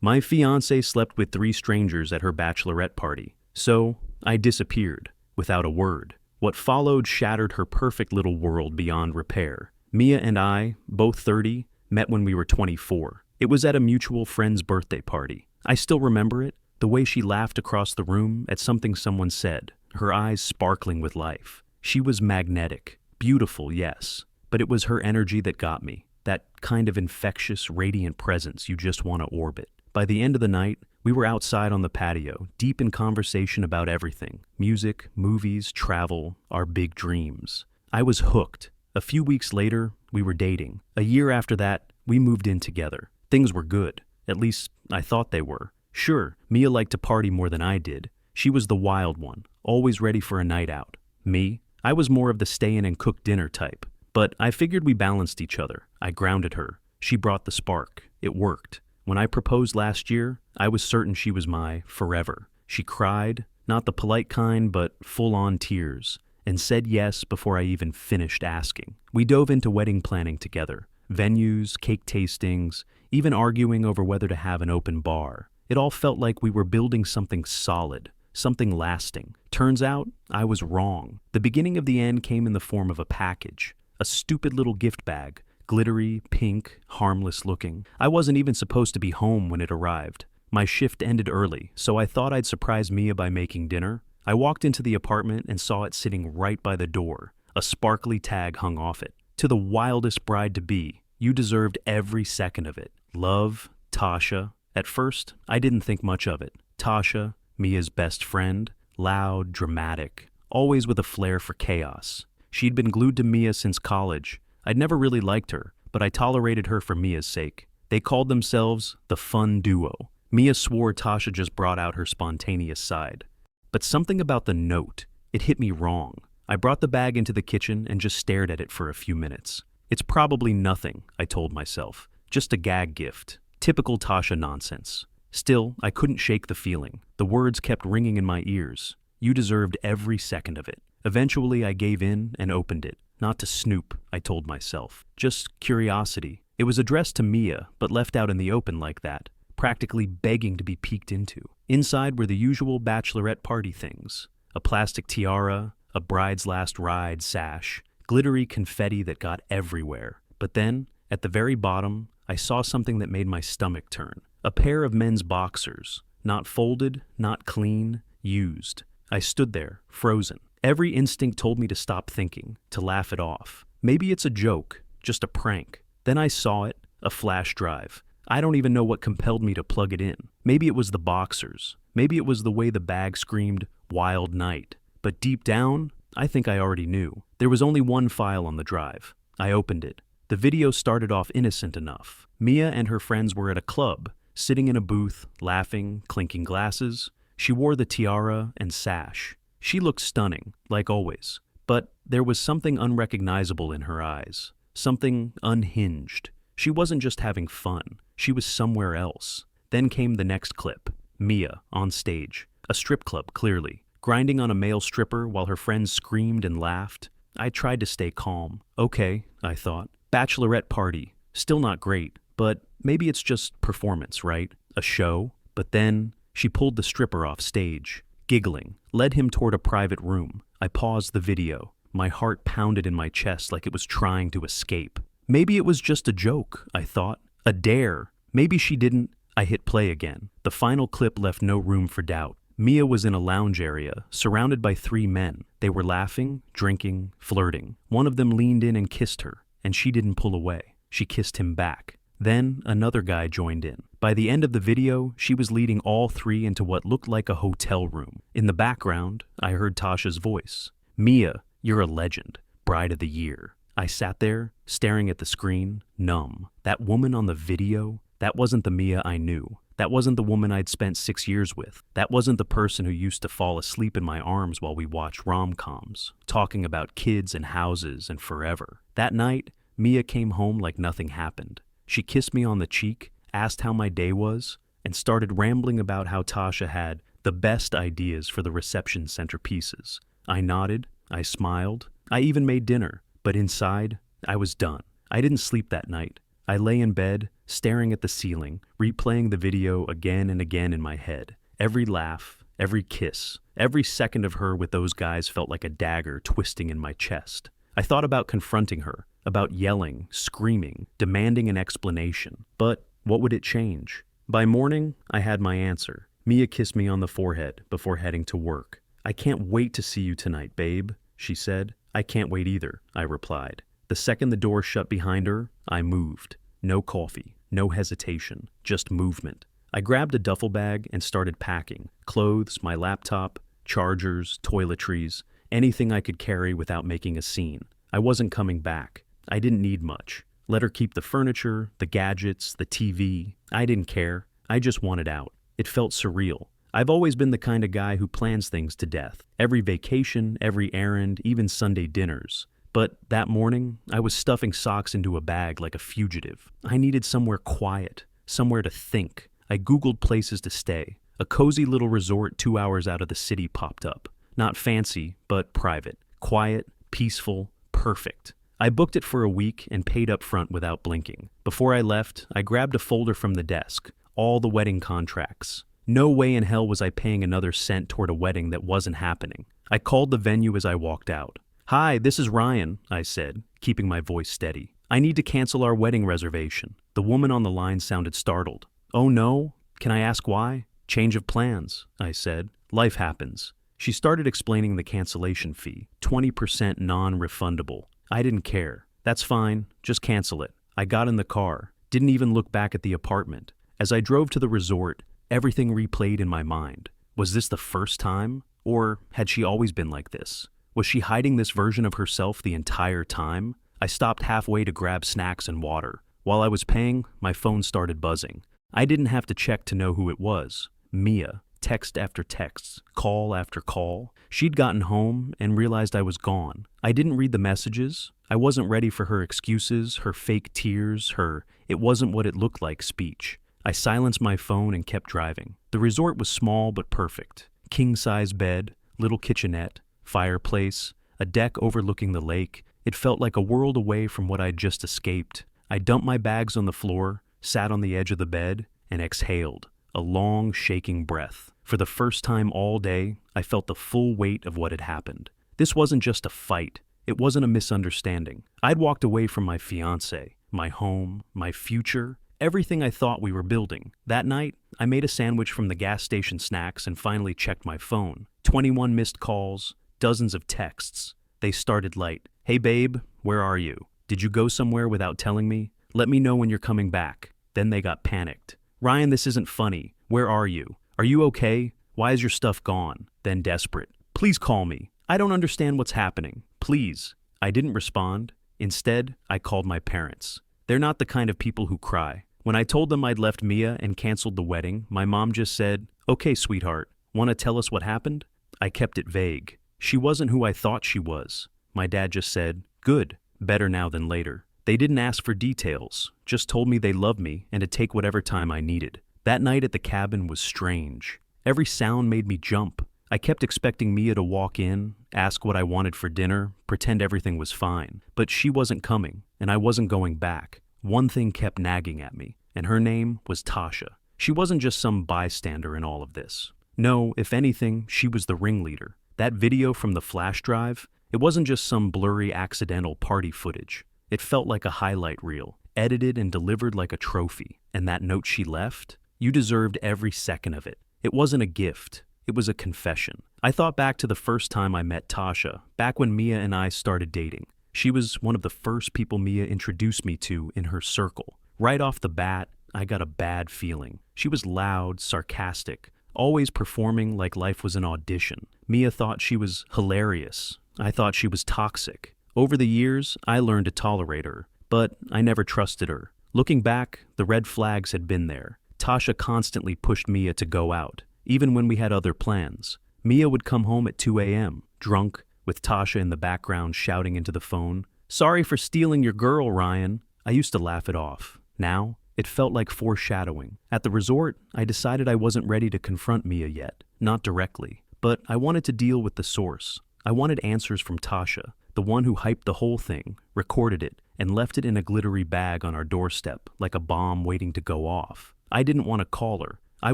My fiancée slept with 3 strangers at her bachelorette party, so I disappeared, without a word. What followed shattered her perfect little world beyond repair. Mia and I, both 30, met when we were 24. It was at a mutual friend's birthday party. I still remember it, the way she laughed across the room at something someone said, her eyes sparkling with life. She was magnetic, beautiful, yes, but it was her energy that got me, that kind of infectious, radiant presence you just want to orbit. By the end of the night, we were outside on the patio, deep in conversation about everything: music, movies, travel, our big dreams. I was hooked. A few weeks later, we were dating. A year after that, we moved in together. Things were good. At least, I thought they were. Sure, Mia liked to party more than I did. She was the wild one, always ready for a night out. Me, I was more of the stay-in and cook dinner type. But I figured we balanced each other. I grounded her. She brought the spark. It worked. When I proposed last year, I was certain she was my forever. She cried, not the polite kind, but full-on tears, and said yes before I even finished asking. We dove into wedding planning together. Venues, cake tastings, even arguing over whether to have an open bar. It all felt like we were building something solid, something lasting. Turns out, I was wrong. The beginning of the end came in the form of a package. A stupid little gift bag, glittery, pink, harmless looking. I wasn't even supposed to be home when it arrived. My shift ended early, so I thought I'd surprise Mia by making dinner. I walked into the apartment and saw it sitting right by the door. A sparkly tag hung off it. To the wildest bride-to-be, you deserved every second of it. Love, Tasha. At first, I didn't think much of it. Tasha, Mia's best friend, loud, dramatic, always with a flair for chaos. She'd been glued to Mia since college. I'd never really liked her, but I tolerated her for Mia's sake. They called themselves the fun duo. Mia swore Tasha just brought out her spontaneous side. But something about the note, it hit me wrong. I brought the bag into the kitchen and just stared at it for a few minutes. It's probably nothing, I told myself. Just a gag gift. Typical Tasha nonsense. Still, I couldn't shake the feeling. The words kept ringing in my ears. You deserved every second of it. Eventually, I gave in and opened it. Not to snoop, I told myself. Just curiosity. It was addressed to Mia, but left out in the open like that, practically begging to be peeked into. Inside were the usual bachelorette party things. A plastic tiara, a bride's last ride sash, glittery confetti that got everywhere. But then, at the very bottom, I saw something that made my stomach turn. A pair of men's boxers. Not folded, not clean, used. I stood there, frozen. Every instinct told me to stop thinking, to laugh it off. Maybe it's a joke, just a prank. Then I saw it, a flash drive. I don't even know what compelled me to plug it in. Maybe it was the boxers. Maybe it was the way the bag screamed, "Wild Night." But deep down, I think I already knew. There was only one file on the drive. I opened it. The video started off innocent enough. Mia and her friends were at a club, sitting in a booth, laughing, clinking glasses. She wore the tiara and sash. She looked stunning, like always, but there was something unrecognizable in her eyes, something unhinged. She wasn't just having fun, she was somewhere else. Then came the next clip, Mia on stage, a strip club clearly, grinding on a male stripper while her friends screamed and laughed. I tried to stay calm. Okay, I thought, bachelorette party, still not great, but maybe it's just performance, right? A show? But then she pulled the stripper off stage. Giggling, led him toward a private room. I paused the video. My heart pounded in my chest like it was trying to escape. Maybe it was just a joke, I thought. A dare. Maybe she didn't. I hit play again. The final clip left no room for doubt. Mia was in a lounge area, surrounded by 3 men. They were laughing, drinking, flirting. One of them leaned in and kissed her, and she didn't pull away. She kissed him back. Then another guy joined in. By the end of the video, she was leading all 3 into what looked like a hotel room. In the background, I heard Tasha's voice. "Mia, you're a legend. Bride of the year." I sat there, staring at the screen, numb. That woman on the video, that wasn't the Mia I knew. That wasn't the woman I'd spent 6 years with. That wasn't the person who used to fall asleep in my arms while we watched rom-coms, talking about kids and houses and forever. That night, Mia came home like nothing happened. She kissed me on the cheek, asked how my day was, and started rambling about how Tasha had the best ideas for the reception centerpieces. I nodded, I smiled, I even made dinner, but inside, I was done. I didn't sleep that night. I lay in bed, staring at the ceiling, replaying the video again and again in my head. Every laugh, every kiss, every second of her with those guys felt like a dagger twisting in my chest. I thought about confronting her, about yelling, screaming, demanding an explanation. But what would it change? By morning, I had my answer. Mia kissed me on the forehead before heading to work. "I can't wait to see you tonight, babe," she said. "I can't wait either," I replied. The second the door shut behind her, I moved. No coffee, no hesitation, just movement. I grabbed a duffel bag and started packing. Clothes, my laptop, chargers, toiletries, anything I could carry without making a scene. I wasn't coming back. I didn't need much. Let her keep the furniture, the gadgets, the TV. I didn't care. I just wanted out. It felt surreal. I've always been the kind of guy who plans things to death. Every vacation, every errand, even Sunday dinners. But that morning, I was stuffing socks into a bag like a fugitive. I needed somewhere quiet, somewhere to think. I Googled places to stay. A cozy little resort 2 hours out of the city popped up. Not fancy, but private. Quiet, peaceful, perfect. I booked it for a week and paid up front without blinking. Before I left, I grabbed a folder from the desk. All the wedding contracts. No way in hell was I paying another cent toward a wedding that wasn't happening. I called the venue as I walked out. "Hi, this is Ryan," I said, keeping my voice steady. "I need to cancel our wedding reservation." The woman on the line sounded startled. "Oh no? Can I ask why?" "Change of plans," I said. "Life happens." She started explaining the cancellation fee, 20% non-refundable. I didn't care. "That's fine, just cancel it." I got in the car, didn't even look back at the apartment. As I drove to the resort, everything replayed in my mind. Was this the first time? Or had she always been like this? Was she hiding this version of herself the entire time? I stopped halfway to grab snacks and water. While I was paying, my phone started buzzing. I didn't have to check to know who it was. Mia. Text after text, call after call. She'd gotten home and realized I was gone. I didn't read the messages. I wasn't ready for her excuses, her fake tears, her "it wasn't what it looked like" speech. I silenced my phone and kept driving. The resort was small but perfect. King-size bed, little kitchenette, fireplace, a deck overlooking the lake. It felt like a world away from what I'd just escaped. I dumped my bags on the floor, sat on the edge of the bed, and exhaled. A long, shaking breath. For the first time all day, I felt the full weight of what had happened. This wasn't just a fight. It wasn't a misunderstanding. I'd walked away from my fiancée, my home, my future, everything I thought we were building. That night, I made a sandwich from the gas station snacks and finally checked my phone. 21 missed calls, dozens of texts. They started light. "Hey babe, where are you? Did you go somewhere without telling me? Let me know when you're coming back." Then they got panicked. "Ryan, this isn't funny. Where are you? Are you okay? Why is your stuff gone?" Then desperate. "Please call me. I don't understand what's happening. Please." I didn't respond. Instead, I called my parents. They're not the kind of people who cry. When I told them I'd left Mia and canceled the wedding, my mom just said, "Okay, sweetheart, want to tell us what happened?" I kept it vague. She wasn't who I thought she was. My dad just said, "Good, better now than later." They didn't ask for details, just told me they loved me and to take whatever time I needed. That night at the cabin was strange. Every sound made me jump. I kept expecting Mia to walk in, ask what I wanted for dinner, pretend everything was fine. But she wasn't coming, and I wasn't going back. One thing kept nagging at me, and her name was Tasha. She wasn't just some bystander in all of this. No, if anything, she was the ringleader. That video from the flash drive, it wasn't just some blurry accidental party footage. It felt like a highlight reel, edited and delivered like a trophy. And that note she left? You deserved every second of it. It wasn't a gift. It was a confession. I thought back to the first time I met Tasha, back when Mia and I started dating. She was one of the first people Mia introduced me to in her circle. Right off the bat, I got a bad feeling. She was loud, sarcastic, always performing like life was an audition. Mia thought she was hilarious. I thought she was toxic. Over the years, I learned to tolerate her, but I never trusted her. Looking back, the red flags had been there. Tasha constantly pushed Mia to go out, even when we had other plans. Mia would come home at 2 a.m., drunk, with Tasha in the background shouting into the phone, "Sorry for stealing your girl, Ryan." I used to laugh it off. Now, it felt like foreshadowing. At the resort, I decided I wasn't ready to confront Mia yet, not directly, but I wanted to deal with the source. I wanted answers from Tasha, the one who hyped the whole thing, recorded it, and left it in a glittery bag on our doorstep, like a bomb waiting to go off. I didn't want to call her. I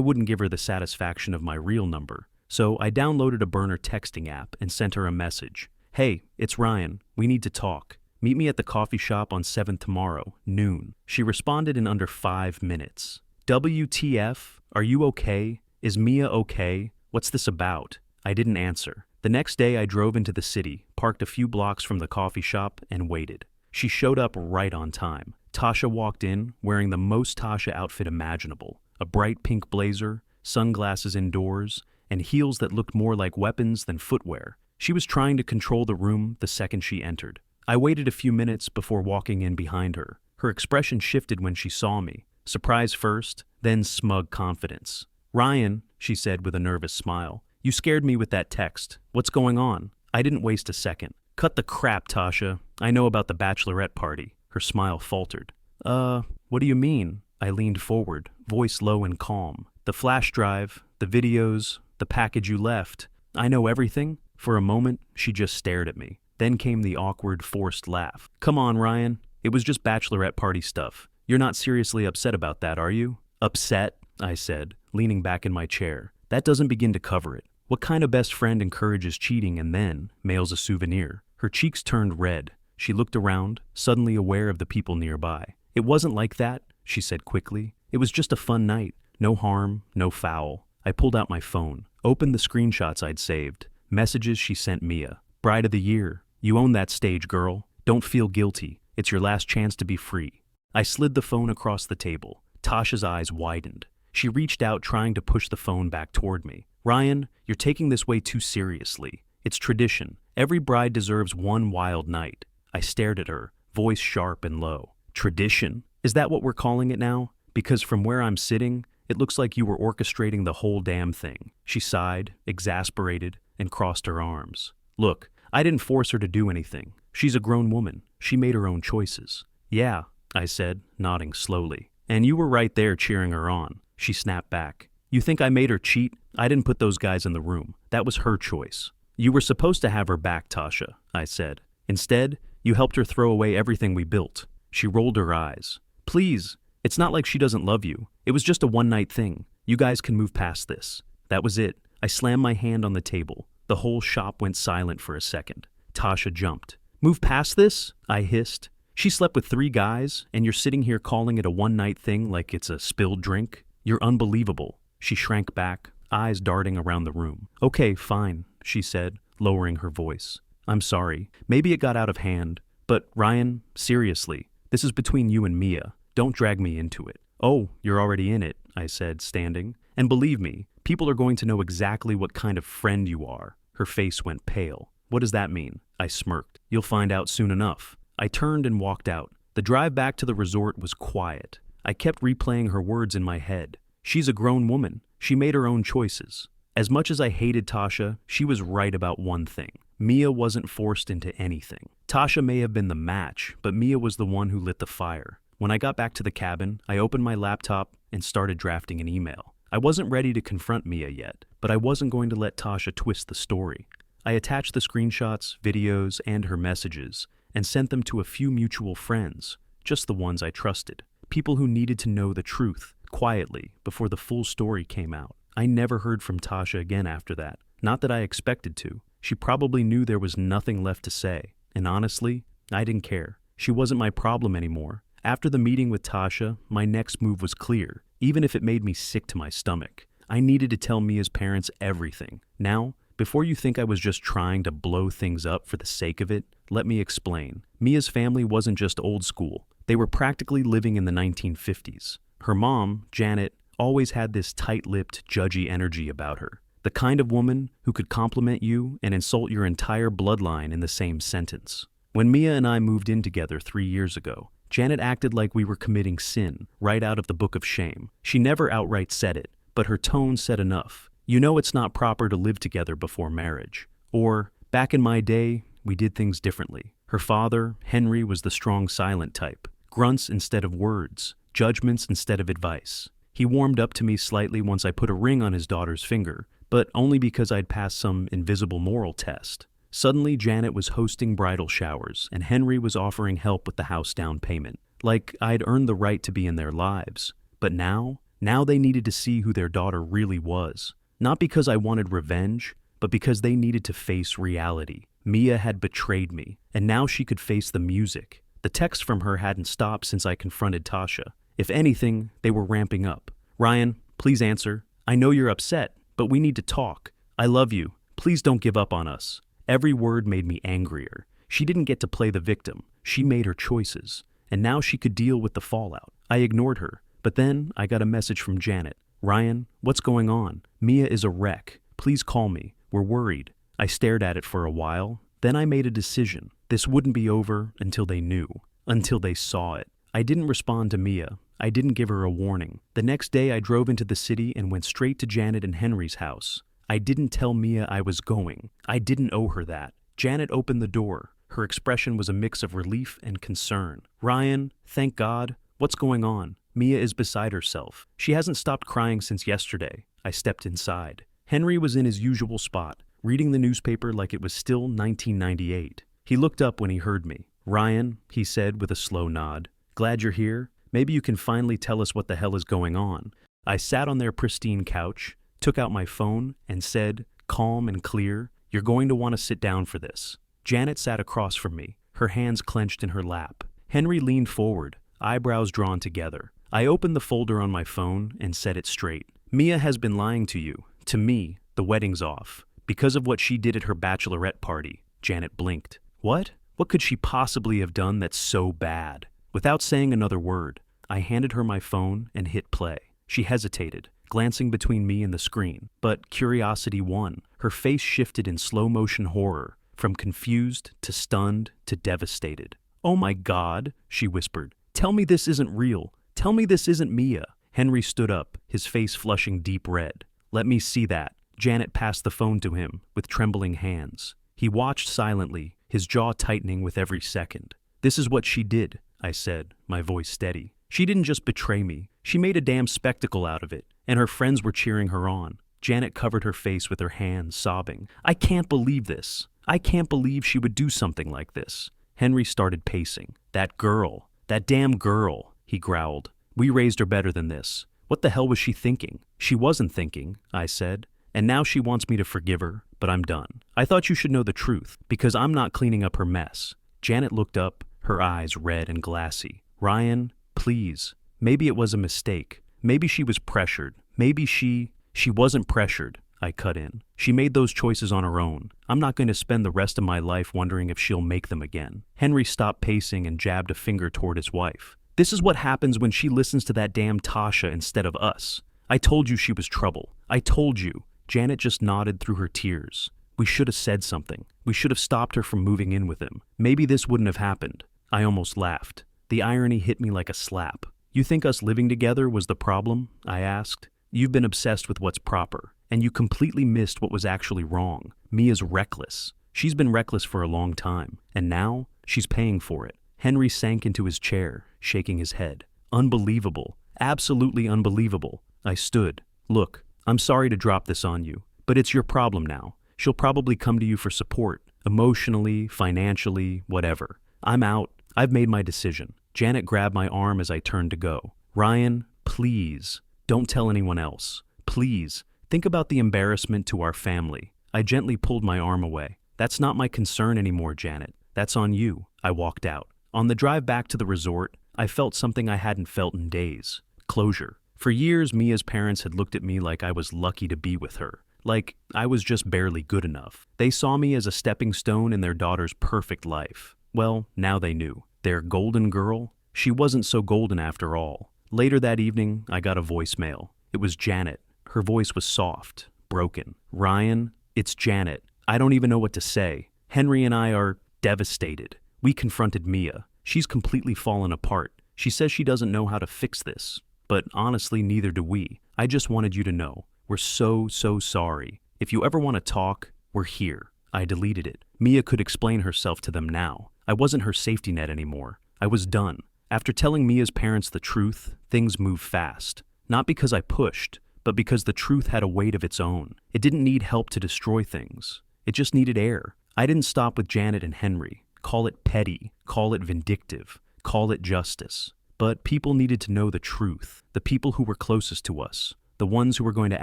wouldn't give her the satisfaction of my real number. So I downloaded a burner texting app and sent her a message. Hey, it's Ryan. We need to talk. Meet me at the coffee shop on 7th tomorrow, noon. She responded in under 5 minutes. WTF? Are you okay? Is Mia okay? What's this about? I didn't answer. The next day I drove into the city, parked a few blocks from the coffee shop, and waited. She showed up right on time. Tasha walked in, wearing the most Tasha outfit imaginable. A bright pink blazer, sunglasses indoors, and heels that looked more like weapons than footwear. She was trying to control the room the second she entered. I waited a few minutes before walking in behind her. Her expression shifted when she saw me. Surprise first, then smug confidence. Ryan, she said with a nervous smile, you scared me with that text. What's going on? I didn't waste a second. Cut the crap, Tasha. I know about the Bachelorette party. Her smile faltered. What do you mean? I leaned forward, voice low and calm. The flash drive, the videos, the package you left. I know everything. For a moment, she just stared at me. Then came the awkward, forced laugh. Come on, Ryan. It was just Bachelorette party stuff. You're not seriously upset about that, are you? Upset? I said, leaning back in my chair. That doesn't begin to cover it. What kind of best friend encourages cheating and then mails a souvenir? Her cheeks turned red. She looked around, suddenly aware of the people nearby. It wasn't like that, she said quickly. It was just a fun night. No harm, no foul. I pulled out my phone, opened the screenshots I'd saved. Messages she sent Mia. Bride of the year. You own that stage, girl. Don't feel guilty. It's your last chance to be free. I slid the phone across the table. Tasha's eyes widened. She reached out, trying to push the phone back toward me. Ryan, you're taking this way too seriously. It's tradition. Every bride deserves one wild night. I stared at her, voice sharp and low. Tradition? Is that what we're calling it now? Because from where I'm sitting, it looks like you were orchestrating the whole damn thing. She sighed, exasperated, and crossed her arms. Look, I didn't force her to do anything. She's a grown woman. She made her own choices. Yeah, I said, nodding slowly. And you were right there cheering her on. She snapped back. You think I made her cheat? I didn't put those guys in the room. That was her choice. You were supposed to have her back, Tasha, I said. Instead, you helped her throw away everything we built. She rolled her eyes. Please, it's not like she doesn't love you. It was just a one-night thing. You guys can move past this. That was it. I slammed my hand on the table. The whole shop went silent for a second. Tasha jumped. Move past this? I hissed. She slept with 3 guys, and you're sitting here calling it a one-night thing like it's a spilled drink? You're unbelievable. She shrank back, eyes darting around the room. Okay, fine, she said, lowering her voice. I'm sorry. Maybe it got out of hand. But, Ryan, seriously, this is between you and Mia. Don't drag me into it. Oh, you're already in it, I said, standing. And believe me, people are going to know exactly what kind of friend you are. Her face went pale. What does that mean? I smirked. You'll find out soon enough. I turned and walked out. The drive back to the resort was quiet. I kept replaying her words in my head. She's a grown woman. She made her own choices. As much as I hated Tasha, she was right about one thing. Mia wasn't forced into anything. Tasha may have been the match, but Mia was the one who lit the fire. When I got back to the cabin, I opened my laptop and started drafting an email. I wasn't ready to confront Mia yet, but I wasn't going to let Tasha twist the story. I attached the screenshots, videos, and her messages, and sent them to a few mutual friends, just the ones I trusted. People who needed to know the truth, quietly, before the full story came out. I never heard from Tasha again after that. Not that I expected to. She probably knew there was nothing left to say. And honestly, I didn't care. She wasn't my problem anymore. After the meeting with Tasha, my next move was clear, even if it made me sick to my stomach. I needed to tell Mia's parents everything. Now, before you think I was just trying to blow things up for the sake of it, let me explain. Mia's family wasn't just old school. They were practically living in the 1950s. Her mom, Janet, always had this tight-lipped, judgy energy about her. The kind of woman who could compliment you and insult your entire bloodline in the same sentence. When Mia and I moved in together 3 years ago, Janet acted like we were committing sin right out of the Book of Shame. She never outright said it, but her tone said enough. You know it's not proper to live together before marriage. Or, back in my day, we did things differently. Her father, Henry, was the strong, silent type. Grunts instead of words, judgments instead of advice. He warmed up to me slightly once I put a ring on his daughter's finger, but only because I'd passed some invisible moral test. Suddenly, Janet was hosting bridal showers, and Henry was offering help with the house down payment. Like I'd earned the right to be in their lives. But now they needed to see who their daughter really was. Not because I wanted revenge, but because they needed to face reality. Mia had betrayed me, and now she could face the music. The texts from her hadn't stopped since I confronted Tasha. If anything, they were ramping up. "Ryan, please answer. I know you're upset, but we need to talk. I love you. Please don't give up on us." Every word made me angrier. She didn't get to play the victim. She made her choices, and now she could deal with the fallout. I ignored her, but then I got a message from Janet. "Ryan, what's going on? Mia is a wreck. Please call me. We're worried." I stared at it for a while. Then I made a decision. This wouldn't be over until they knew, until they saw it. I didn't respond to Mia. I didn't give her a warning. The next day I drove into the city and went straight to Janet and Henry's house. I didn't tell Mia I was going. I didn't owe her that. Janet opened the door. Her expression was a mix of relief and concern. "Ryan, thank God. What's going on?" Mia is beside herself. She hasn't stopped crying since yesterday. I stepped inside. Henry was in his usual spot, reading the newspaper like it was still 1998. He looked up when he heard me. "Ryan," he said with a slow nod, "glad you're here. Maybe you can finally tell us what the hell is going on." I sat on their pristine couch, took out my phone, and said, calm and clear, "You're going to want to sit down for this." Janet sat across from me, her hands clenched in her lap. Henry leaned forward, eyebrows drawn together. I opened the folder on my phone and set it straight. "Mia has been lying to you. To me, the wedding's off. Because of what she did at her bachelorette party." Janet blinked. "What? What could she possibly have done that's so bad?" Without saying another word, I handed her my phone and hit play. She hesitated, glancing between me and the screen. But curiosity won. Her face shifted in slow-motion horror, from confused to stunned to devastated. "Oh my God," she whispered. "Tell me this isn't real. Tell me this isn't Mia." Henry stood up, his face flushing deep red. "Let me see that." Janet passed the phone to him with trembling hands. He watched silently, his jaw tightening with every second. "This is what she did," I said, my voice steady. "She didn't just betray me. She made a damn spectacle out of it, and her friends were cheering her on." Janet covered her face with her hands, sobbing. "I can't believe this. I can't believe she would do something like this." Henry started pacing. "That girl. That damn girl," he growled. "We raised her better than this. What the hell was she thinking?" "She wasn't thinking," I said. "And now she wants me to forgive her, but I'm done. I thought you should know the truth, because I'm not cleaning up her mess." Janet looked up, her eyes red and glassy. "Ryan, please. Maybe it was a mistake. Maybe she was pressured. Maybe she wasn't pressured," I cut in. "She made those choices on her own. I'm not going to spend the rest of my life wondering if she'll make them again." Henry stopped pacing and jabbed a finger toward his wife. "This is what happens when she listens to that damn Tasha instead of us. I told you she was trouble. I told you." Janet just nodded through her tears. "We should have said something. We should have stopped her from moving in with him. Maybe this wouldn't have happened." I almost laughed. The irony hit me like a slap. "You think us living together was the problem?" I asked. "You've been obsessed with what's proper, and you completely missed what was actually wrong. Mia's reckless. She's been reckless for a long time, and now she's paying for it." Henry sank into his chair, shaking his head. "Unbelievable. Absolutely unbelievable." I stood. "Look, I'm sorry to drop this on you, but it's your problem now. She'll probably come to you for support, emotionally, financially, whatever. I'm out. I've made my decision." Janet grabbed my arm as I turned to go. "Ryan, please, don't tell anyone else. Please, think about the embarrassment to our family." I gently pulled my arm away. "That's not my concern anymore, Janet. That's on you." I walked out. On the drive back to the resort, I felt something I hadn't felt in days. Closure. For years, Mia's parents had looked at me like I was lucky to be with her. Like I was just barely good enough. They saw me as a stepping stone in their daughter's perfect life. Well, now they knew. Their golden girl? She wasn't so golden after all. Later that evening, I got a voicemail. It was Janet. Her voice was soft, broken. "Ryan, it's Janet. I don't even know what to say. Henry and I are devastated. We confronted Mia. She's completely fallen apart. She says she doesn't know how to fix this. But honestly, neither do we. I just wanted you to know. We're so sorry. If you ever want to talk, we're here." I deleted it. Mia could explain herself to them now. I wasn't her safety net anymore. I was done. After telling Mia's parents the truth, things moved fast. Not because I pushed, but because the truth had a weight of its own. It didn't need help to destroy things. It just needed air. I didn't stop with Janet and Henry. Call it petty, call it vindictive, call it justice. But people needed to know the truth, the people who were closest to us, the ones who were going to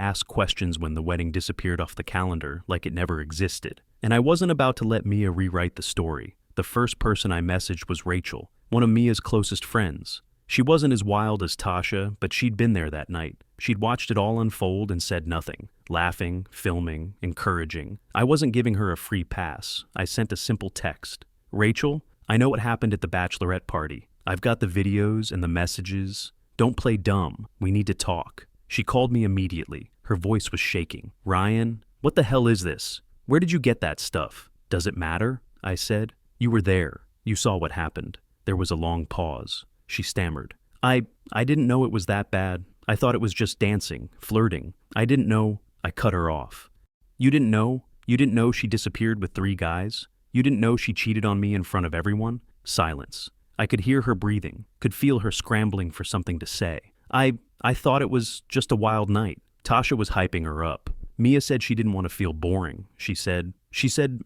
ask questions when the wedding disappeared off the calendar like it never existed. And I wasn't about to let Mia rewrite the story. The first person I messaged was Rachel, one of Mia's closest friends. She wasn't as wild as Tasha, but she'd been there that night. She'd watched it all unfold and said nothing, laughing, filming, encouraging. I wasn't giving her a free pass. I sent a simple text. Rachel, I know what happened at the Bachelorette party. I've got the videos and the messages. Don't play dumb. We need to talk. She called me immediately. Her voice was shaking. Ryan, what the hell is this? Where did you get that stuff? Does it matter? I said. You were there. You saw what happened. There was a long pause. She stammered. I didn't know it was that bad. I thought it was just dancing, flirting. I didn't know. I cut her off. You didn't know? You didn't know she disappeared with 3 guys? You didn't know she cheated on me in front of everyone? Silence. I could hear her breathing, could feel her scrambling for something to say. I thought it was just a wild night. Tasha was hyping her up. Mia said she didn't want to feel boring. She said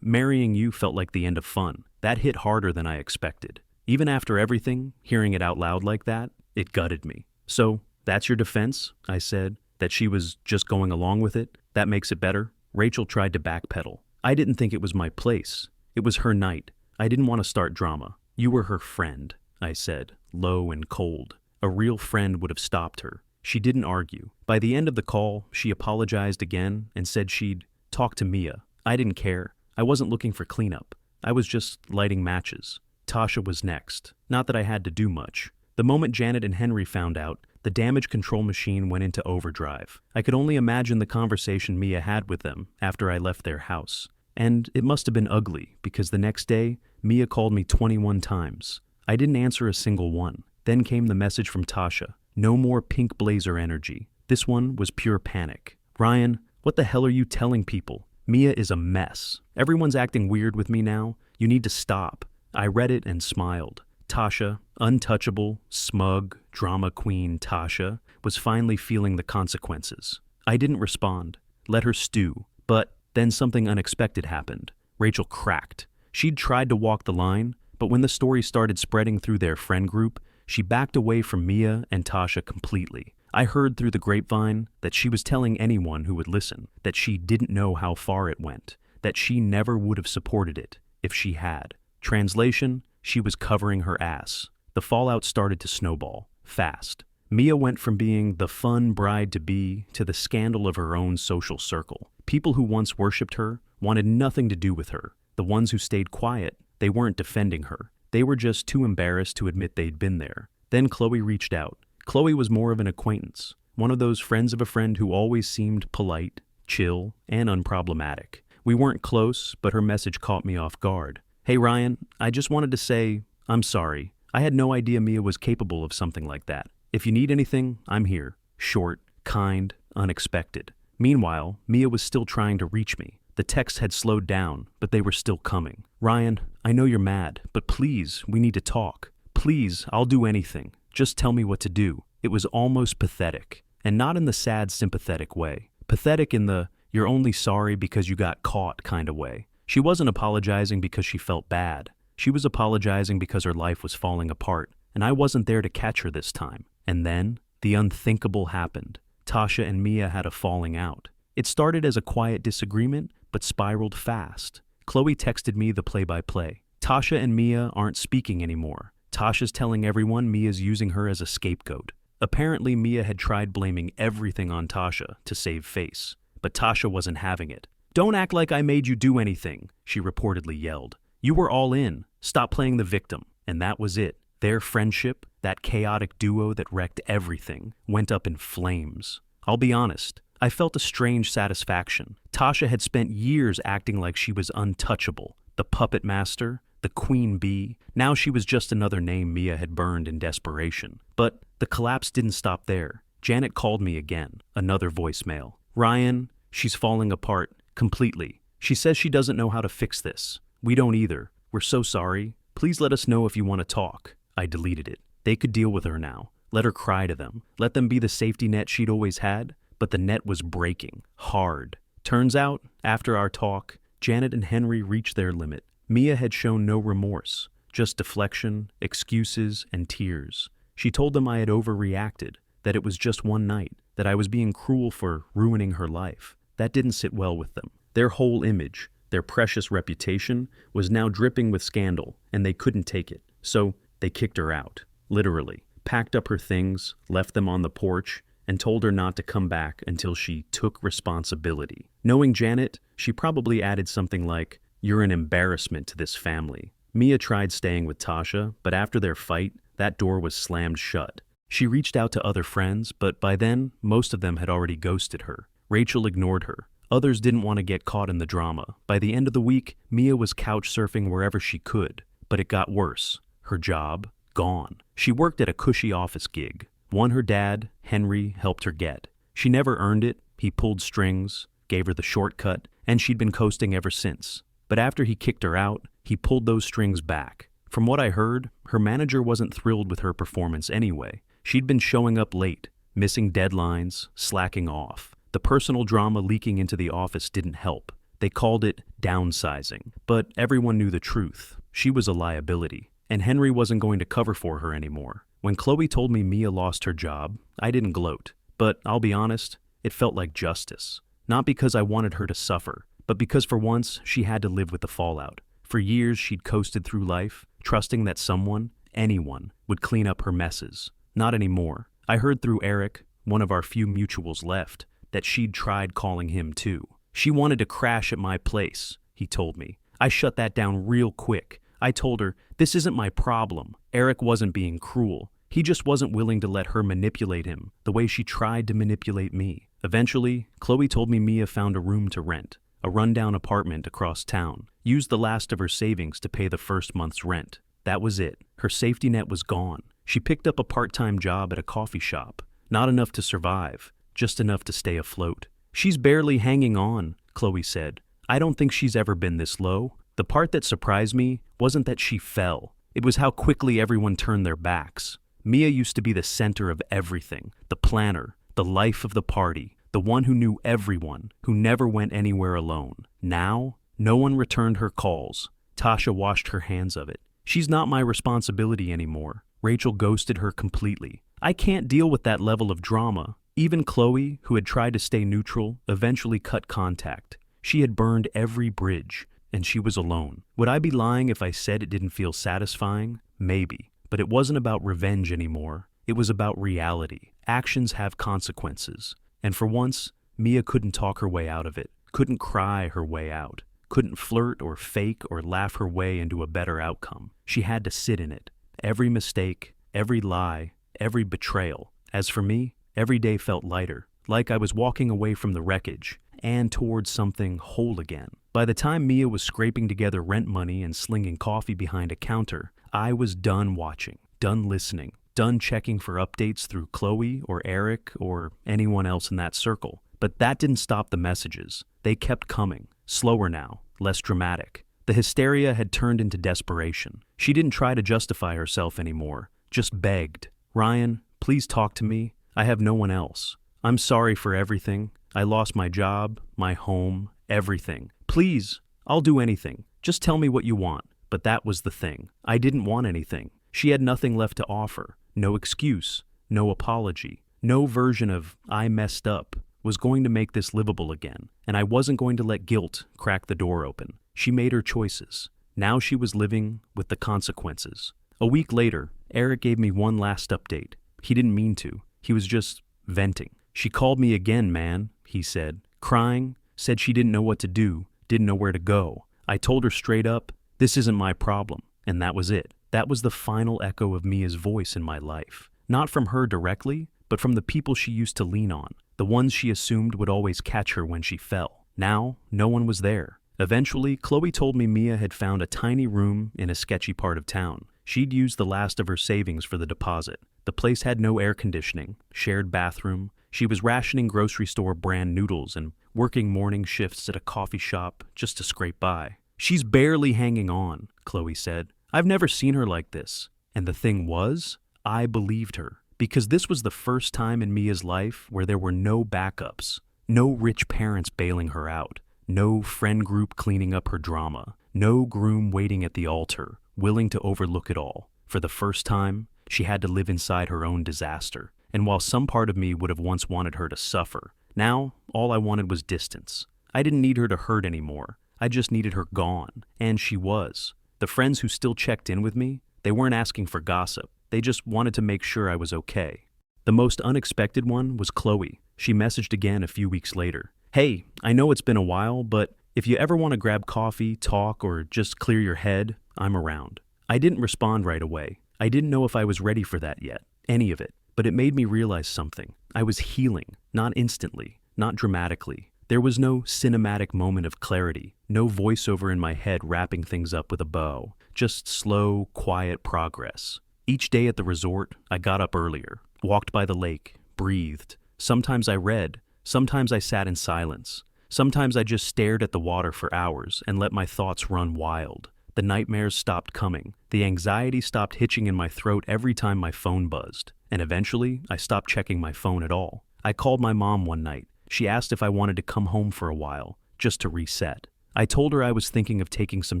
marrying you felt like the end of fun. That hit harder than I expected. Even after everything, hearing it out loud like that, it gutted me. So, that's your defense? I said. That she was just going along with it? That makes it better? Rachel tried to backpedal. I didn't think it was my place. It was her night. I didn't want to start drama. You were her friend, I said, low and cold. A real friend would have stopped her. She didn't argue. By the end of the call, she apologized again and said she'd talk to Mia. I didn't care. I wasn't looking for cleanup. I was just lighting matches. Tasha was next. Not that I had to do much. The moment Janet and Henry found out, the damage control machine went into overdrive. I could only imagine the conversation Mia had with them after I left their house. And it must have been ugly, because the next day, Mia called me 21 times. I didn't answer a single one. Then came the message from Tasha. No more pink blazer energy. This one was pure panic. Ryan, what the hell are you telling people? Mia is a mess. Everyone's acting weird with me now. You need to stop. I read it and smiled. Tasha, untouchable, smug, drama queen Tasha, was finally feeling the consequences. I didn't respond. Let her stew. But then something unexpected happened. Rachel cracked. She'd tried to walk the line, but when the story started spreading through their friend group, she backed away from Mia and Tasha completely. I heard through the grapevine that she was telling anyone who would listen that she didn't know how far it went, that she never would have supported it if she had. Translation, she was covering her ass. The fallout started to snowball, fast. Mia went from being the fun bride-to-be to the scandal of her own social circle. People who once worshipped her wanted nothing to do with her. The ones who stayed quiet, they weren't defending her. They were just too embarrassed to admit they'd been there. Then Chloe reached out. Chloe was more of an acquaintance, one of those friends of a friend who always seemed polite, chill, and unproblematic. We weren't close, but her message caught me off guard. Hey Ryan, I just wanted to say, I'm sorry. I had no idea Mia was capable of something like that. If you need anything, I'm here. Short, kind, unexpected. Meanwhile, Mia was still trying to reach me. The texts had slowed down, but they were still coming. Ryan, I know you're mad, but please, we need to talk. Please, I'll do anything. Just tell me what to do. It was almost pathetic. And not in the sad, sympathetic way. Pathetic in the, you're only sorry because you got caught kind of way. She wasn't apologizing because she felt bad. She was apologizing because her life was falling apart, and I wasn't there to catch her this time. And then, the unthinkable happened. Tasha and Mia had a falling out. It started as a quiet disagreement, but spiraled fast. Chloe texted me the play-by-play. Tasha and Mia aren't speaking anymore. Tasha's telling everyone Mia's using her as a scapegoat. Apparently, Mia had tried blaming everything on Tasha to save face, but Tasha wasn't having it. Don't act like I made you do anything, she reportedly yelled. You were all in. Stop playing the victim. And that was it. Their friendship, that chaotic duo that wrecked everything, went up in flames. I'll be honest, I felt a strange satisfaction. Tasha had spent years acting like she was untouchable, the puppet master, the queen bee. Now she was just another name Mia had burned in desperation. But the collapse didn't stop there. Janet called me again, another voicemail. Ryan, she's falling apart, completely. She says she doesn't know how to fix this. We don't either. We're so sorry. Please let us know if you want to talk. I deleted it. They could deal with her now. Let her cry to them. Let them be the safety net she'd always had. But the net was breaking. Hard. Turns out, after our talk, Janet and Henry reached their limit. Mia had shown no remorse, just deflection, excuses, and tears. She told them I had overreacted, that it was just one night, that I was being cruel for ruining her life. That didn't sit well with them. Their whole image, their precious reputation, was now dripping with scandal, and they couldn't take it. So they kicked her out, literally, packed up her things, left them on the porch, and told her not to come back until she took responsibility. Knowing Janet, she probably added something like, "You're an embarrassment to this family." Mia tried staying with Tasha, but after their fight, that door was slammed shut. She reached out to other friends, but by then, most of them had already ghosted her. Rachel ignored her. Others didn't want to get caught in the drama. By the end of the week, Mia was couch surfing wherever she could. But it got worse. Her job, gone. She worked at a cushy office gig, one her dad, Henry, helped her get. She never earned it. He pulled strings, gave her the shortcut, and she'd been coasting ever since. But after he kicked her out, he pulled those strings back. From what I heard, her manager wasn't thrilled with her performance anyway. She'd been showing up late, missing deadlines, slacking off. The personal drama leaking into the office didn't help. They called it downsizing. But everyone knew the truth. She was a liability, and Henry wasn't going to cover for her anymore. When Chloe told me Mia lost her job, I didn't gloat. But I'll be honest, it felt like justice. Not because I wanted her to suffer, but because for once she had to live with the fallout. For years she'd coasted through life, trusting that someone, anyone, would clean up her messes. Not anymore. I heard through Eric, one of our few mutuals left, that she'd tried calling him too. She wanted to crash at my place, he told me. I shut that down real quick. I told her, this isn't my problem. Eric wasn't being cruel. He just wasn't willing to let her manipulate him the way she tried to manipulate me. Eventually, Chloe told me Mia found a room to rent, a rundown apartment across town, used the last of her savings to pay the first month's rent. That was it. Her safety net was gone. She picked up a part-time job at a coffee shop. Not enough to survive, just enough to stay afloat. She's barely hanging on, Chloe said. I don't think she's ever been this low. The part that surprised me wasn't that she fell. It was how quickly everyone turned their backs. Mia used to be the center of everything, the planner, the life of the party, the one who knew everyone, who never went anywhere alone. Now, no one returned her calls. Tasha washed her hands of it. She's not my responsibility anymore. Rachel ghosted her completely. I can't deal with that level of drama. Even Chloe, who had tried to stay neutral, eventually cut contact. She had burned every bridge, and she was alone. Would I be lying if I said it didn't feel satisfying? Maybe. But it wasn't about revenge anymore. It was about reality. Actions have consequences. And for once, Mia couldn't talk her way out of it, couldn't cry her way out, couldn't flirt or fake or laugh her way into a better outcome. She had to sit in it. Every mistake, every lie, every betrayal. As for me, every day felt lighter, like I was walking away from the wreckage and towards something whole again. By the time Mia was scraping together rent money and slinging coffee behind a counter, I was done watching, done listening, done checking for updates through Chloe or Eric or anyone else in that circle. But that didn't stop the messages. They kept coming, slower now, less dramatic. The hysteria had turned into desperation. She didn't try to justify herself anymore, just begged. Ryan, please talk to me. I have no one else. I'm sorry for everything. I lost my job, my home, everything. Please, I'll do anything. Just tell me what you want. But that was the thing. I didn't want anything. She had nothing left to offer. No excuse, no apology, no version of I messed up was going to make this livable again. And I wasn't going to let guilt crack the door open. She made her choices. Now she was living with the consequences. A week later, Eric gave me one last update. He didn't mean to. He was just venting. She called me again, man, he said, crying, said she didn't know what to do, didn't know where to go. I told her straight up, this isn't my problem, and that was it. That was the final echo of Mia's voice in my life. Not from her directly, but from the people she used to lean on, the ones she assumed would always catch her when she fell. Now, no one was there. Eventually, Chloe told me Mia had found a tiny room in a sketchy part of town. She'd used the last of her savings for the deposit. The place had no air conditioning, shared bathroom. She was rationing grocery store brand noodles and working morning shifts at a coffee shop just to scrape by. She's barely hanging on, Chloe said. I've never seen her like this. And the thing was, I believed her. Because this was the first time in Mia's life where there were no backups, no rich parents bailing her out, No friend group cleaning up her drama. No groom waiting at the altar, willing to overlook it all. For the first time, she had to live inside her own disaster. And while some part of me would have once wanted her to suffer, now all I wanted was distance. I didn't need her to hurt anymore. I just needed her gone. And she was. The friends who still checked in with me, they weren't asking for gossip. They just wanted to make sure I was okay. The most unexpected one was Chloe. She messaged again a few weeks later. Hey, I know it's been a while, but if you ever want to grab coffee, talk, or just clear your head, I'm around. I didn't respond right away. I didn't know if I was ready for that yet, any of it. But it made me realize something. I was healing, not instantly, not dramatically. There was no cinematic moment of clarity, no voiceover in my head wrapping things up with a bow, just slow, quiet progress. Each day at the resort, I got up earlier, walked by the lake, breathed. Sometimes I read, sometimes I sat in silence. Sometimes I just stared at the water for hours and let my thoughts run wild. The nightmares stopped coming. The anxiety stopped hitching in my throat every time my phone buzzed. And eventually, I stopped checking my phone at all. I called my mom one night. She asked if I wanted to come home for a while, just to reset. I told her I was thinking of taking some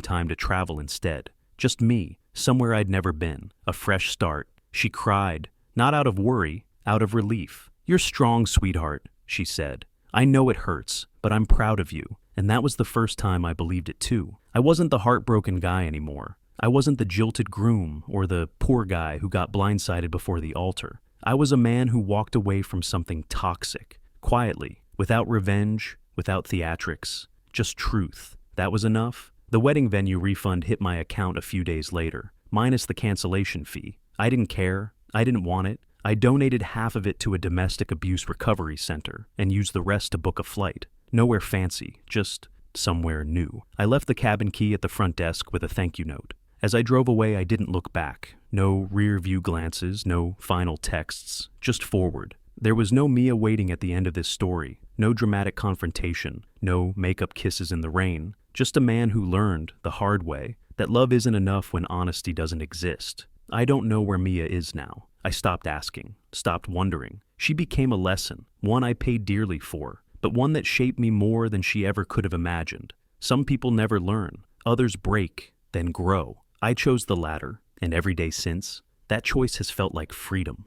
time to travel instead. Just me, somewhere I'd never been. A fresh start. She cried, not out of worry, out of relief. "You're strong, sweetheart," she said. "I know it hurts, but I'm proud of you." And that was the first time I believed it too. I wasn't the heartbroken guy anymore. I wasn't the jilted groom or the poor guy who got blindsided before the altar. I was a man who walked away from something toxic, quietly, without revenge, without theatrics, just truth. That was enough. The wedding venue refund hit my account a few days later, minus the cancellation fee. I didn't care. I didn't want it. I donated half of it to a domestic abuse recovery center and used the rest to book a flight. Nowhere fancy, just somewhere new. I left the cabin key at the front desk with a thank you note. As I drove away, I didn't look back. No rear-view glances, no final texts, just forward. There was no Mia waiting at the end of this story, no dramatic confrontation, no makeup kisses in the rain, just a man who learned, the hard way, that love isn't enough when honesty doesn't exist. I don't know where Mia is now. I stopped asking, stopped wondering. She became a lesson, one I paid dearly for, but one that shaped me more than she ever could have imagined. Some people never learn, others break, then grow. I chose the latter, and every day since, that choice has felt like freedom.